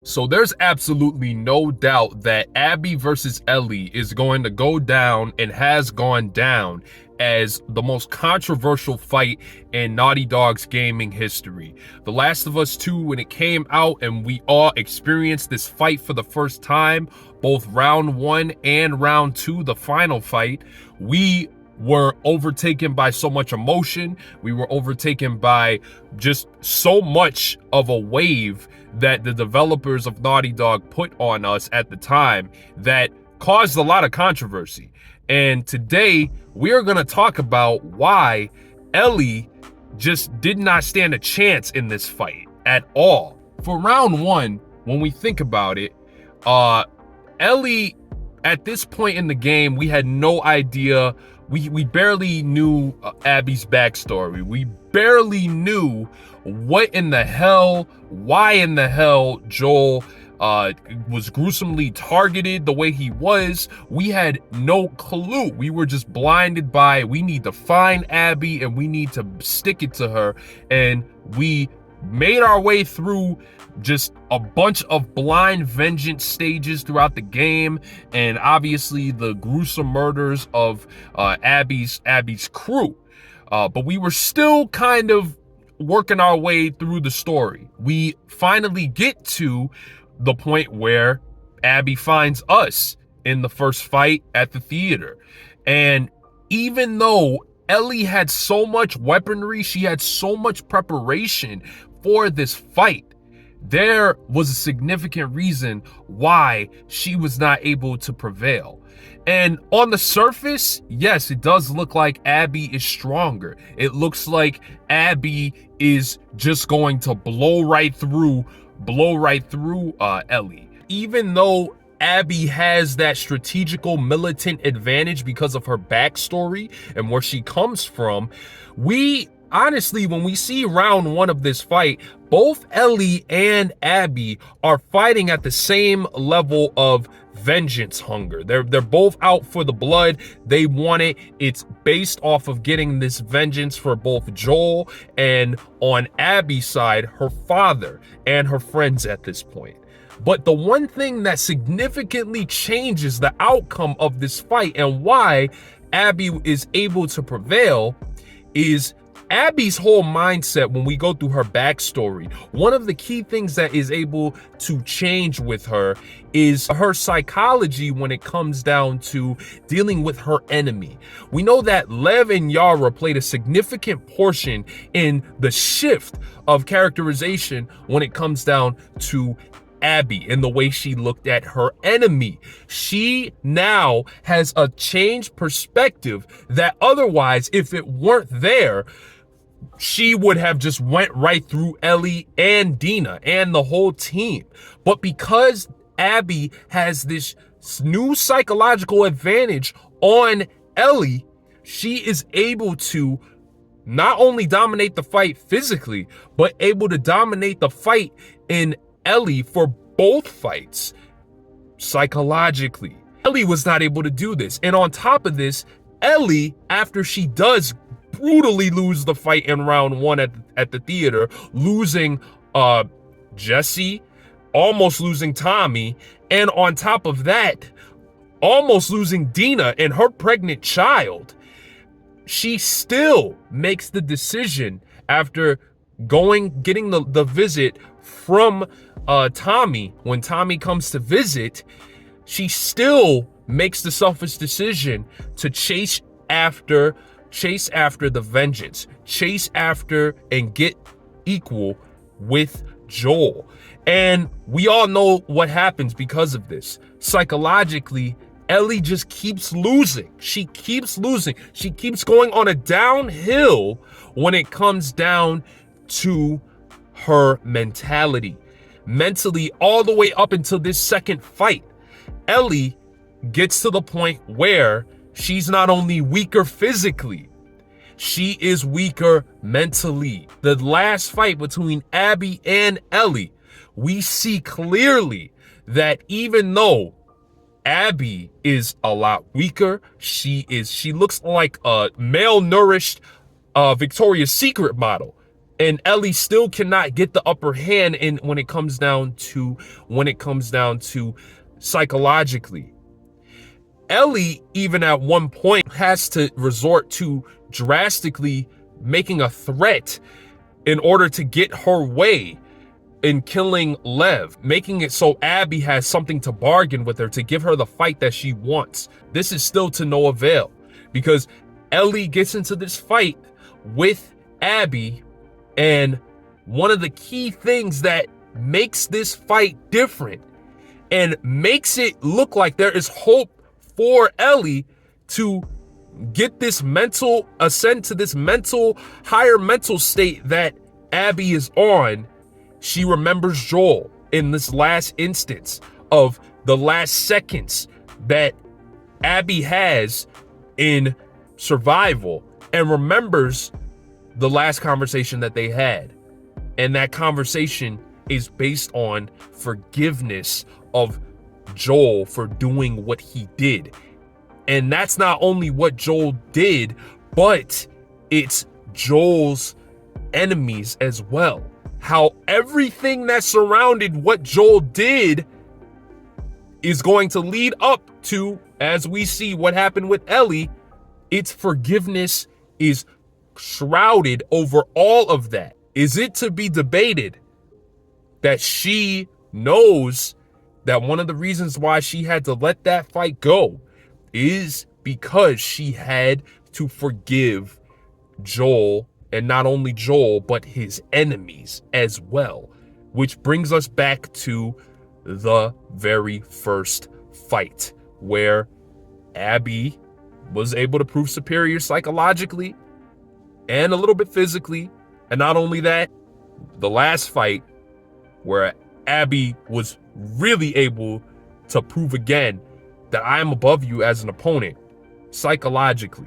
So there's absolutely no doubt that Abby versus Ellie is going to go down and has gone down as the most controversial fight in Naughty Dog's gaming history. The Last of Us 2, when it came out and we all experienced this fight for the first time, both round 1 and round 2, the final fight, we were overtaken by so much emotion. We were overtaken by just so much of a wave that the developers of Naughty Dog put on us at the time that caused a lot of controversy. And today we are going to talk about why Ellie just did not stand a chance in this fight at all. For round 1, when we think about it, Ellie, at this point in the game, we had no idea. We barely knew Abby's backstory. We barely knew what in the hell, why in the hell Joel was gruesomely targeted the way he was. We had no clue. We were just blinded by, we need to find Abby and we need to stick it to her. And we made our way through just a bunch of blind vengeance stages throughout the game, and obviously the gruesome murders of Abby's crew. But we were still kind of working our way through the story. We finally get to the point where Abby finds us in the first fight at the theater. And even though Ellie had so much weaponry, she had so much preparation for this fight, there was a significant reason why she was not able to prevail. And on the surface, yes, it does look like Abby is stronger. It looks like Abby is just going to blow right through Ellie. Even though Abby has that strategical militant advantage because of her backstory and where she comes from, we honestly, when we see round 1 of this fight, both Ellie and Abby are fighting at the same level of vengeance hunger. They're both out for the blood. They want it. It's based off of getting this vengeance for both Joel and, on Abby's side, her father and her friends at this point. But the one thing that significantly changes the outcome of this fight and why Abby is able to prevail is Abby's whole mindset. When we go through her backstory, one of the key things that is able to change with her is her psychology when it comes down to dealing with her enemy. We know that Lev and Yara played a significant portion in the shift of characterization when it comes down to Abby and the way she looked at her enemy. She now has a changed perspective that otherwise, if it weren't there, she would have just went right through Ellie and Dina and the whole team. But because Abby has this new psychological advantage on Ellie, she is able to not only dominate the fight physically, but able to dominate the fight in Ellie for both fights psychologically. Ellie was not able to do this. And on top of this, Ellie, after she does brutally lose the fight in round 1 at the theater, losing Jesse, almost losing Tommy, and on top of that, almost losing Dina and her pregnant child, she still makes the decision after getting the visit from Tommy. When Tommy comes to visit, she still makes the selfish decision to chase after the vengeance, chase after and get equal with Joel. And we all know what happens because of this. Psychologically, Ellie just keeps losing. She keeps losing. She keeps going on a downhill when it comes down to her mentality. Mentally, all the way up until this second fight, Ellie gets to the point where she's not only weaker physically, she is weaker mentally. The last fight between Abby and Ellie, we see clearly that even though Abby is a lot weaker, she looks like a malnourished Victoria's Secret model. And Ellie still cannot get the upper hand in when it comes down to psychologically. Ellie, even at one point, has to resort to drastically making a threat in order to get her way in killing Lev, making it so Abby has something to bargain with her to give her the fight that she wants. This is still to no avail, because Ellie gets into this fight with Abby, and one of the key things that makes this fight different and makes it look like there is hope for Ellie to get this ascend to this higher mental state that Abby is on. She remembers Joel in this last instance of the last seconds that Abby has in survival, and remembers the last conversation that they had. And that conversation is based on forgiveness of Joel for doing what he did. And that's not only what Joel did, but it's Joel's enemies as well. How everything that surrounded what Joel did is going to lead up to, as we see what happened with Ellie, its forgiveness is shrouded over all of that. Is it to be debated that she knows that one of the reasons why she had to let that fight go is because she had to forgive Joel, and not only Joel, but his enemies as well, which brings us back to the very first fight, where Abby was able to prove superior psychologically and a little bit physically. And not only that, the last fight where Abby was really able to prove again that I am above you as an opponent psychologically.